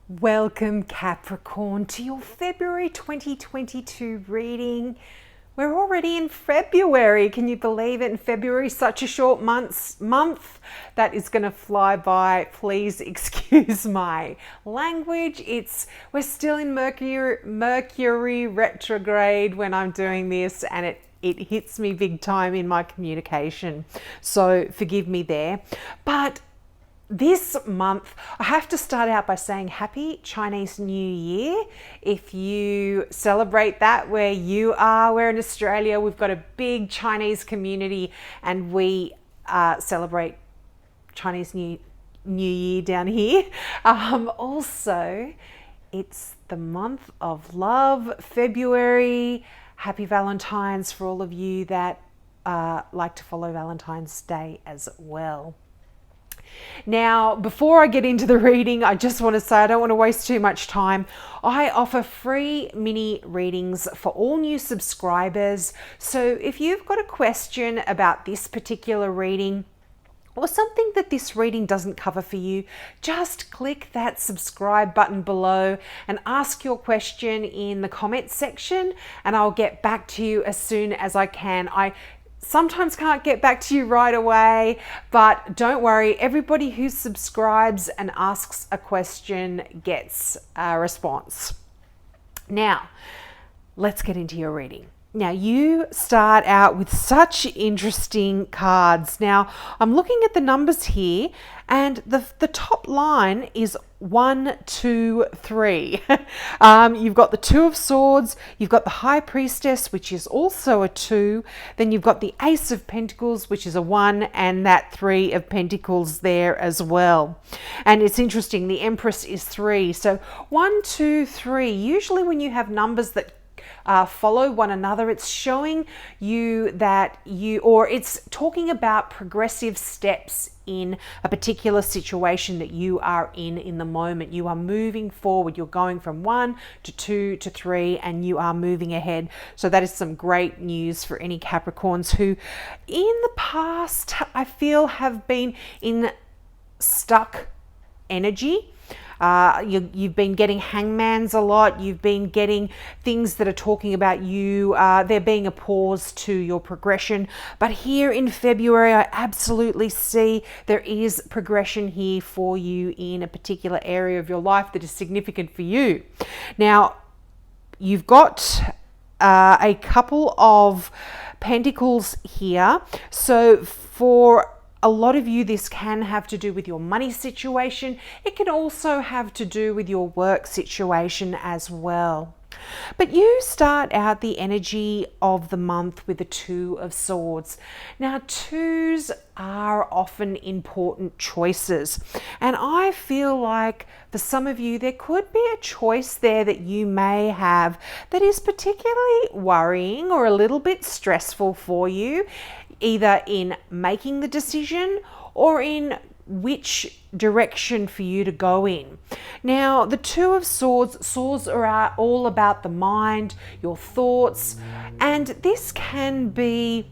Welcome Capricorn to your February 2022 reading. We're already in February. Can you believe it? In February, such a short month that is going to fly by. Please excuse my language. We're still in Mercury retrograde when I'm doing this, and it hits me big time in my communication. So forgive me there. But this month, I have to start out by saying Happy Chinese New Year. If you celebrate that where you are, we're in Australia, we've got a big Chinese community and we celebrate Chinese New Year down here. Also, it's the month of love, February. Happy Valentine's for all of you that like to follow Valentine's Day as well. Now, before I get into the reading, I just want to say I don't want to waste too much time. I offer free mini readings for all new subscribers. So if you've got a question about this particular reading or something that this reading doesn't cover for you, just click that subscribe button below and ask your question in the comments section and I'll get back to you as soon as I can. I sometimes can't get back to you right away, but don't worry, everybody who subscribes and asks a question gets a response. Now, let's get into your reading. Now, you start out with such interesting cards. Now, I'm looking at the numbers here, and the top line is 1, 2, 3. You've got the Two of Swords, you've got the High Priestess, which is also a 2. Then you've got the Ace of Pentacles, which is a 1, and that 3 of Pentacles there as well. And it's interesting, the Empress is 3. So 1, 2, 3. Usually when you have numbers that follow one another, it's showing you that it's talking about progressive steps in a particular situation that you are in the moment. You are moving forward. You're going from 1 to 2 to 3 and you are moving ahead. So that is some great news for any Capricorns who in the past I feel have been in stuck energy. You've been getting hangmans a lot. You've been getting things that are talking about you. There being a pause to your progression. But here in February, I absolutely see there is progression here for you in a particular area of your life that is significant for you. Now, you've got a couple of pentacles here. So for a lot of you, this can have to do with your money situation. It can also have to do with your work situation as well. But you start out the energy of the month with the Two of Swords. Now, twos are often important choices. And I feel like for some of you, there could be a choice there that you may have that is particularly worrying or a little bit stressful for you, either in making the decision or in which direction for you to go in. Now, the Two of Swords are all about the mind, your thoughts, and this can be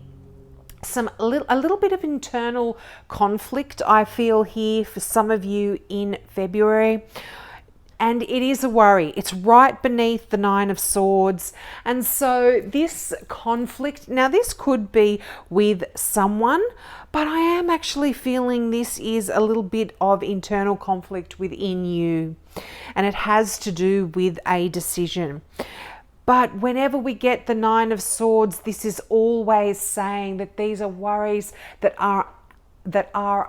a little bit of internal conflict, I feel here for some of you in February. And it is a worry. It's right beneath the Nine of Swords. And so this conflict, now this could be with someone, but I am actually feeling this is a little bit of internal conflict within you. And it has to do with a decision. But whenever we get the Nine of Swords, this is always saying that these are worries that are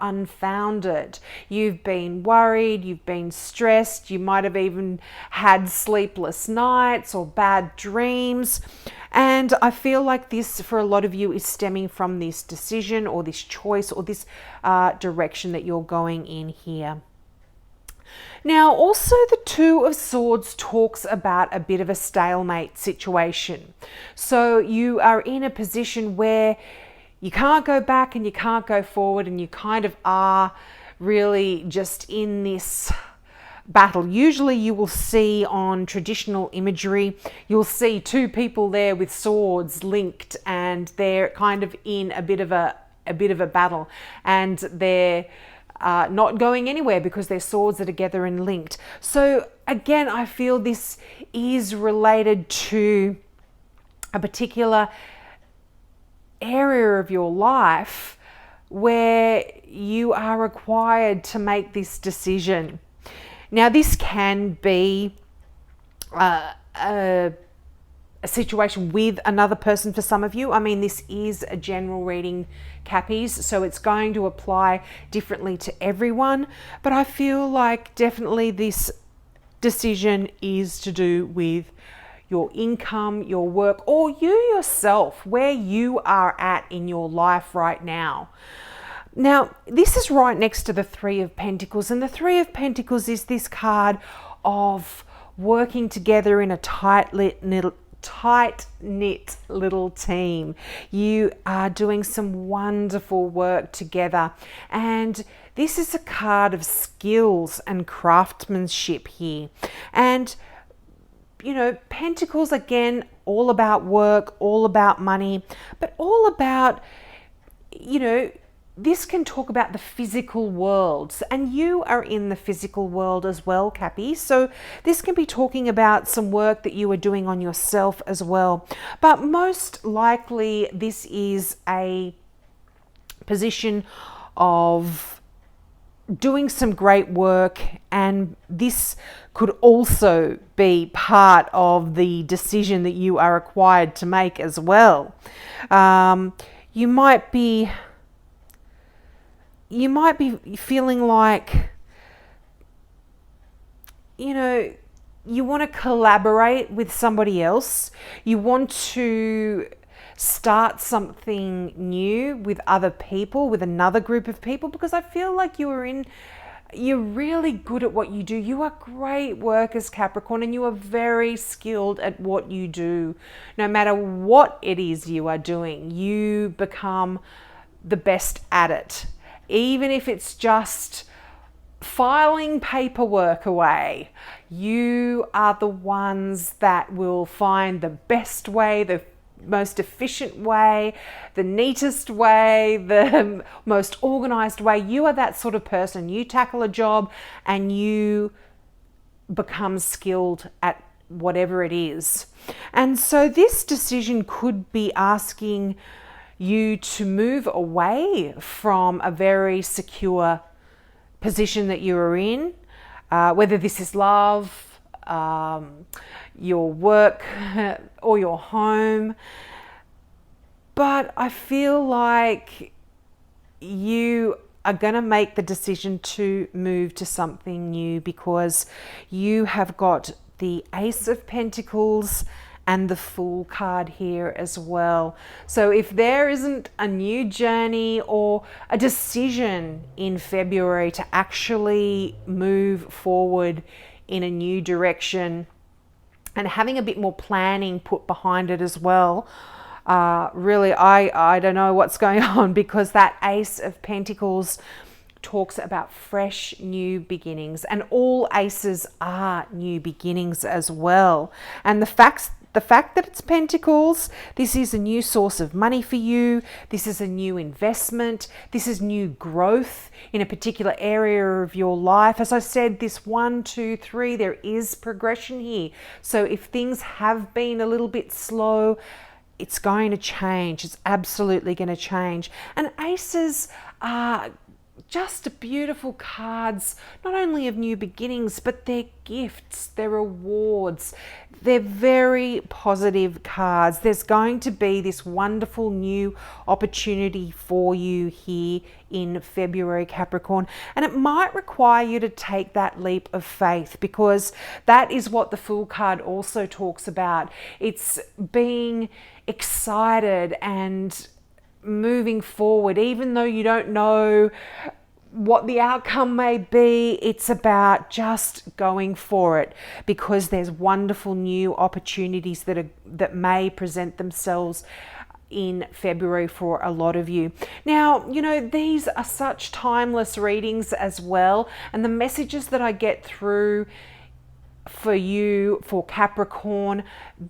unfounded. You've been worried, you've been stressed, you might have even had sleepless nights or bad dreams. And I feel like this for a lot of you is stemming from this decision or this choice or this direction that you're going in here. Now, also the Two of Swords talks about a bit of a stalemate situation. So you are in a position where you can't go back and you can't go forward, and you kind of are really just in this battle. Usually you will see on traditional imagery, you'll see two people there with swords linked and they're kind of in a bit of a battle, and they're not going anywhere because their swords are together and linked. So again, I feel this is related to a particular area of your life where you are required to make this decision. Now, this can be a situation with another person for some of you. I mean, this is a general reading, Cappies, so it's going to apply differently to everyone. But I feel like definitely this decision is to do with your income, your work, or you yourself, where you are at in your life right now. Now, this is right next to the Three of Pentacles, and the Three of Pentacles is this card of working together in a tight-knit little team. You are doing some wonderful work together, and this is a card of skills and craftsmanship here. And you know, Pentacles, again, all about work, all about money, but all about, you know, this can talk about the physical worlds, and you are in the physical world as well, Cappy. So this can be talking about some work that you are doing on yourself as well. But most likely this is a position of doing some great work, and this could also be part of the decision that you are required to make as well. You might be feeling like, you know, you want to collaborate with somebody else. You want to start something new with other people, with another group of people, because I feel like you're really good at what you do. You are great workers, Capricorn, and you are very skilled at what you do. No matter what it is you are doing, you become the best at it. Even if it's just filing paperwork away, you are the ones that will find the best way, the most efficient way, the neatest way, the most organized way. You are that sort of person. You tackle a job and you become skilled at whatever it is. And so this decision could be asking you to move away from a very secure position that you are in, whether this is love, your work, or your home. But I feel like you are going to make the decision to move to something new, because you have got the Ace of Pentacles and the Fool card here as well. So if there isn't a new journey or a decision in February to actually move forward in a new direction and having a bit more planning put behind it as well, really, I don't know what's going on, because that Ace of Pentacles talks about fresh new beginnings, and all aces are new beginnings as well. And the fact that it's Pentacles, this is a new source of money for you. This is a new investment. This is new growth in a particular area of your life. As I said, this 1, 2, 3, there is progression here. So if things have been a little bit slow, it's going to change. It's absolutely going to change. And aces are just beautiful cards, not only of new beginnings, but they're gifts, they're rewards. They're very positive cards. There's going to be this wonderful new opportunity for you here in February, Capricorn. And it might require you to take that leap of faith, because that is what the Fool card also talks about. It's being excited and moving forward, even though you don't know what the outcome may be. It's about just going for it, because there's wonderful new opportunities that may present themselves in February for a lot of you. Now, you know, these are such timeless readings as well, and the messages that I get through for you, for Capricorn,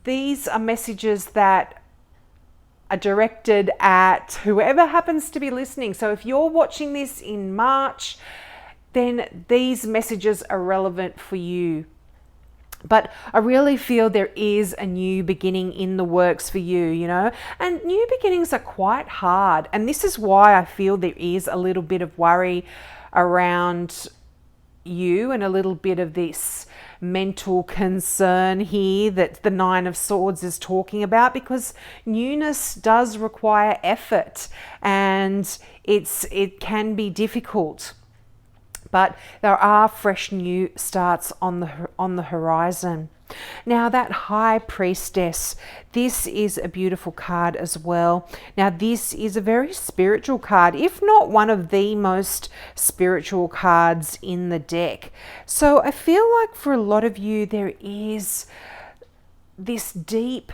these are messages that are directed at whoever happens to be listening. So if you're watching this in March, then these messages are relevant for you. But I really feel there is a new beginning in the works for you, you know, and new beginnings are quite hard. And this is why I feel there is a little bit of worry around you and a little bit of this mental concern here that the Nine of Swords is talking about, because newness does require effort and it can be difficult. But there are fresh new starts on the horizon. Now that High Priestess, this is a beautiful card as well. Now this is a very spiritual card, if not one of the most spiritual cards in the deck. So I feel like for a lot of you there is this deep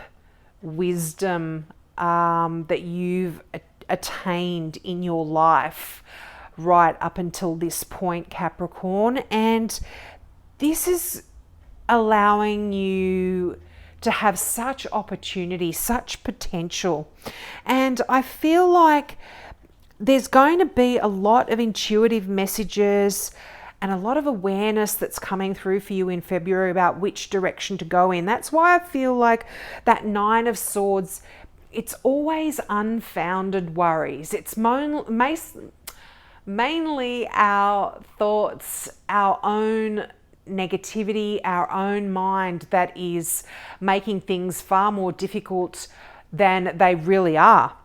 wisdom that you've attained in your life right up until this point, Capricorn, and this is allowing you to have such opportunity, such potential. And I feel like there's going to be a lot of intuitive messages and a lot of awareness that's coming through for you in February about which direction to go in. That's why I feel like that Nine of Swords, it's always unfounded worries. It's mainly our thoughts, our own negativity, our own mind that is making things far more difficult than they really are,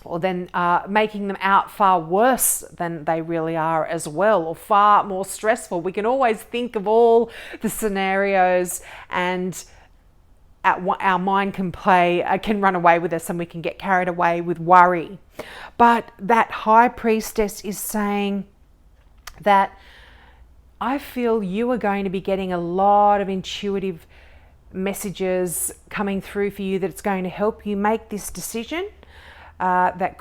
or then making them out far worse than they really are as well, or far more stressful. We can always think of all the scenarios, and our mind can run away with us, and we can get carried away with worry. But that High Priestess is saying that I feel you are going to be getting a lot of intuitive messages coming through for you that's going to help you make this decision that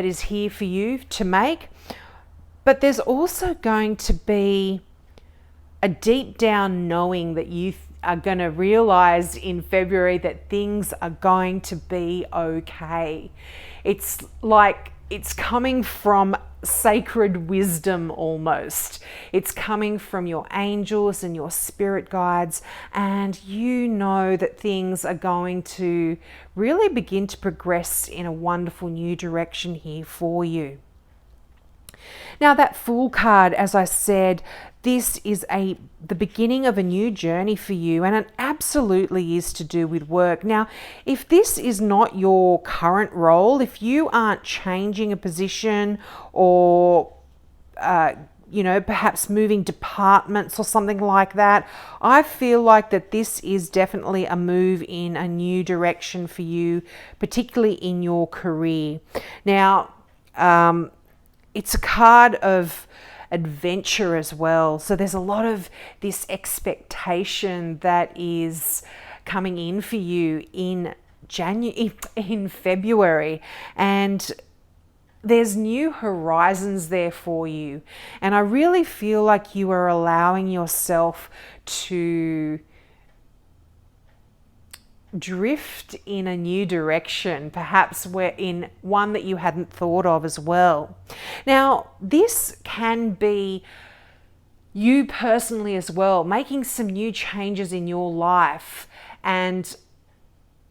is here for you to make. But there's also going to be a deep down knowing that you are going to realize in February that things are going to be okay. It's like it's coming from sacred wisdom almost. It's coming from your angels and your spirit guides, and you know that things are going to really begin to progress in a wonderful new direction here for you. Now that Fool card, as I said, this is the beginning of a new journey for you, and it absolutely is to do with work. Now, if this is not your current role, if you aren't changing a position or perhaps moving departments or something like that, I feel like that this is definitely a move in a new direction for you, particularly in your career. Now, it's a card of adventure as well. So there's a lot of this expectation that is coming in for you in February, and there's new horizons there for you. And I really feel like you are allowing yourself to drift in a new direction, perhaps we're in one that you hadn't thought of as well. Now, this can be you personally as well, making some new changes in your life, and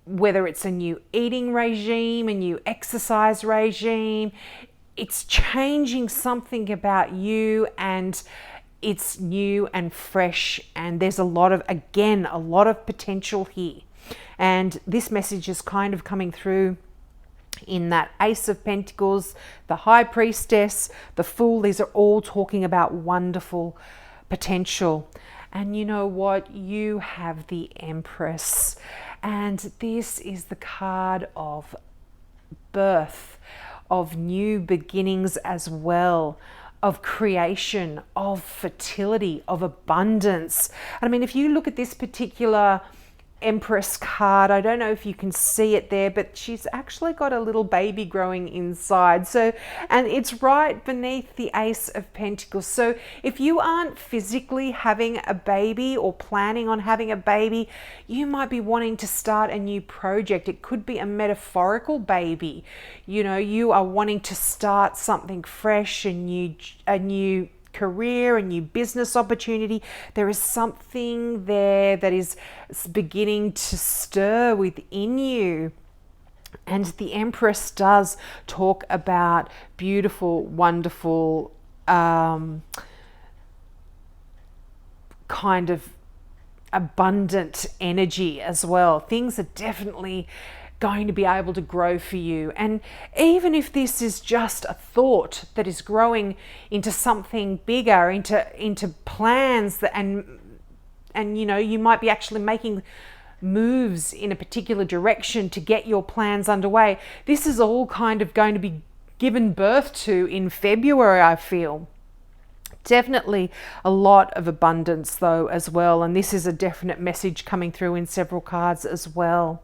whether it's a new eating regime, a new exercise regime, it's changing something about you, and it's new and fresh, and there's a lot of potential here. And this message is kind of coming through in that Ace of Pentacles, the High Priestess, the Fool. These are all talking about wonderful potential. And you know what? You have the Empress. And this is the card of birth, of new beginnings as well, of creation, of fertility, of abundance. I mean, if you look at this particular Empress card. I don't know if you can see it there, but she's actually got a little baby growing inside. So, and it's right beneath the Ace of Pentacles. So if you aren't physically having a baby or planning on having a baby, you might be wanting to start a new project. It could be a metaphorical baby. You know, you are wanting to start something fresh, a new career, a new business opportunity. There is something there that is beginning to stir within you. And the Empress does talk about beautiful, wonderful, kind of abundant energy as well. Things are definitely going to be able to grow for you. And even if this is just a thought that is growing into something bigger, into plans that, and you know, you might be actually making moves in a particular direction to get your plans underway. This is all kind of going to be given birth to in February, I feel. Definitely a lot of abundance though as well, and this is a definite message coming through in several cards as well.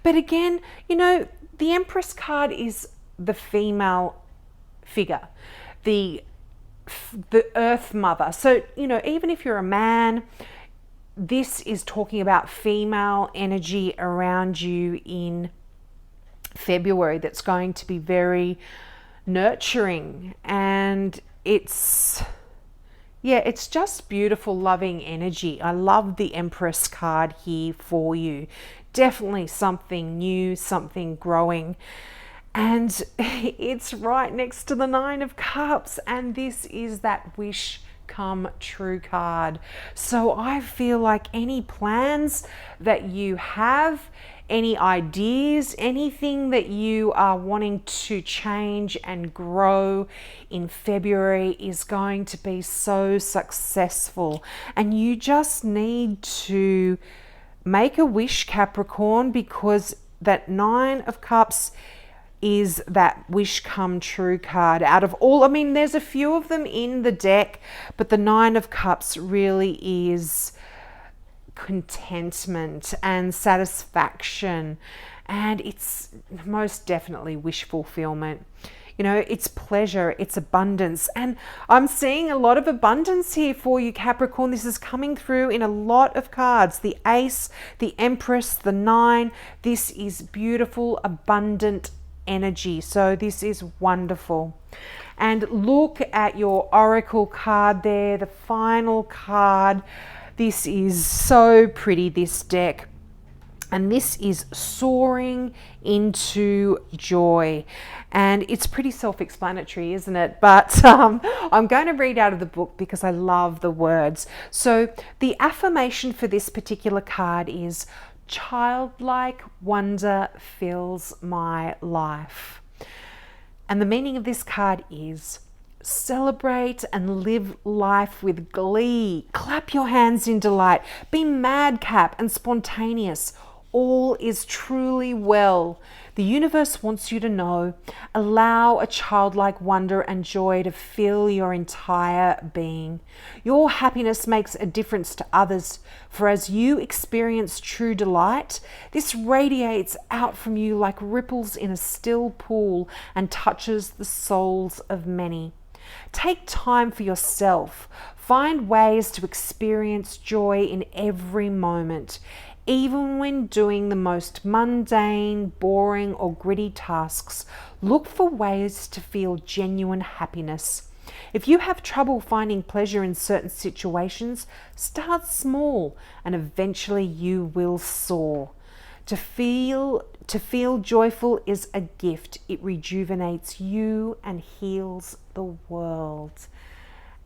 But again, you know, the Empress card is the female figure, the Earth Mother. So, you know, even if you're a man, this is talking about female energy around you in February that's going to be very nurturing, and it's just beautiful, loving energy. I love the Empress card here for you. Definitely something new, something growing. And it's right next to the Nine of Cups. And this is that wish come true card. So I feel like any plans that you have, any ideas, anything that you are wanting to change and grow in February is going to be so successful. And you just need to make a wish, Capricorn, because that Nine of Cups is that wish come true card. Out of all, I mean, there's a few of them in the deck, but the Nine of Cups really is contentment and satisfaction, and it's most definitely wish fulfillment. You know, it's pleasure, it's abundance, and I'm seeing a lot of abundance here for you, Capricorn. This is coming through in a lot of cards. The Ace, the Empress, the Nine. This is beautiful, abundant energy. So this is wonderful. And look at your Oracle card there, the final card. This is so pretty, this deck. And this is soaring into joy. And it's pretty self-explanatory, isn't it? But I'm going to read out of the book because I love the words. So the affirmation for this particular card is, childlike wonder fills my life. And the meaning of this card is, celebrate and live life with glee. Clap your hands in delight. Be madcap and spontaneous. All is truly well. The universe wants you to know. Allow a childlike wonder and joy to fill your entire being. Your happiness makes a difference to others, for as you experience true delight, this radiates out from you like ripples in a still pool and touches the souls of many. Take time for yourself. Find ways to experience joy in every moment. Even when doing the most mundane, boring, or gritty tasks, look for ways to feel genuine happiness. If you have trouble finding pleasure in certain situations, start small and eventually you will soar. To feel joyful is a gift. It rejuvenates you and heals the world.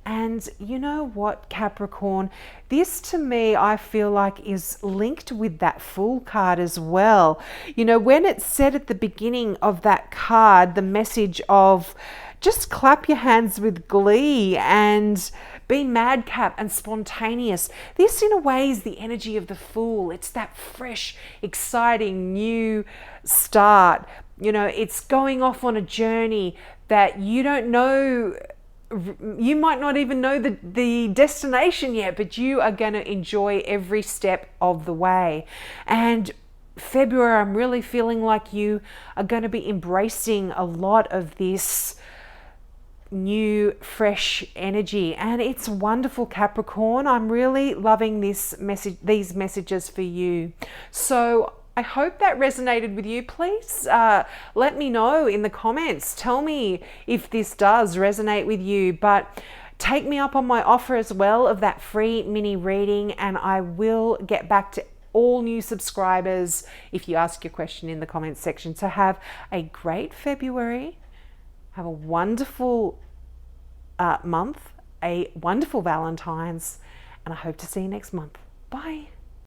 And you know what, Capricorn, this to me, I feel like is linked with that Fool card as well. You know, when it said at the beginning of that card, the message of just clap your hands with glee and be madcap and spontaneous. This in a way is the energy of the Fool. It's that fresh, exciting, new start. You know, it's going off on a journey that you don't know you might not even know the destination yet, but you are going to enjoy every step of the way. And February, I'm really feeling like you are going to be embracing a lot of this new fresh energy, and it's wonderful, Capricorn. I'm really loving these messages for you. So I hope that resonated with you. Please let me know in the comments. Tell me if this does resonate with you, but take me up on my offer as well of that free mini reading, and I will get back to all new subscribers if you ask your question in the comments section. So have a great February. Have a wonderful month, a wonderful Valentine's, and I hope to see you next month. Bye.